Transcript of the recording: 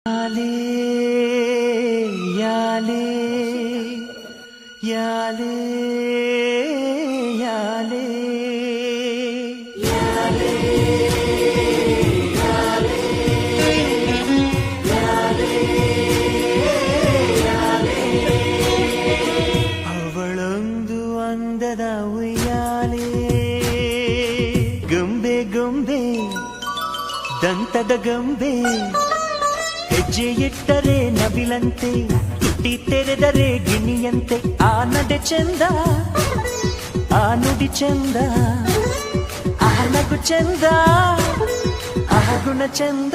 ಯಾಲೇ ಯಾಲೇ ಯಾಲೇ ಯಾಲೇ ಯಾಲೇ ಅವಳೊಂದು ಅಂದದ ಉಯ್ಯಾಲೆ ಗೊಂಬೆ ಗೊಂಬೆ ದಂತದ ಗೊಂಬೆ ಹೆಜ್ಜೆ ಇಟ್ಟರೆ ನವಿಲಂತೆ ತುಟಿ ತೆರೆದರೆ ಗಿಣಿಯಂತೆ ಆ ನಡೆ ಚಂದ ಆ ನುಡಿ ಚಂದ ಆ ನಗು ಚಂದ ಆ ಗುಣ ಚಂದ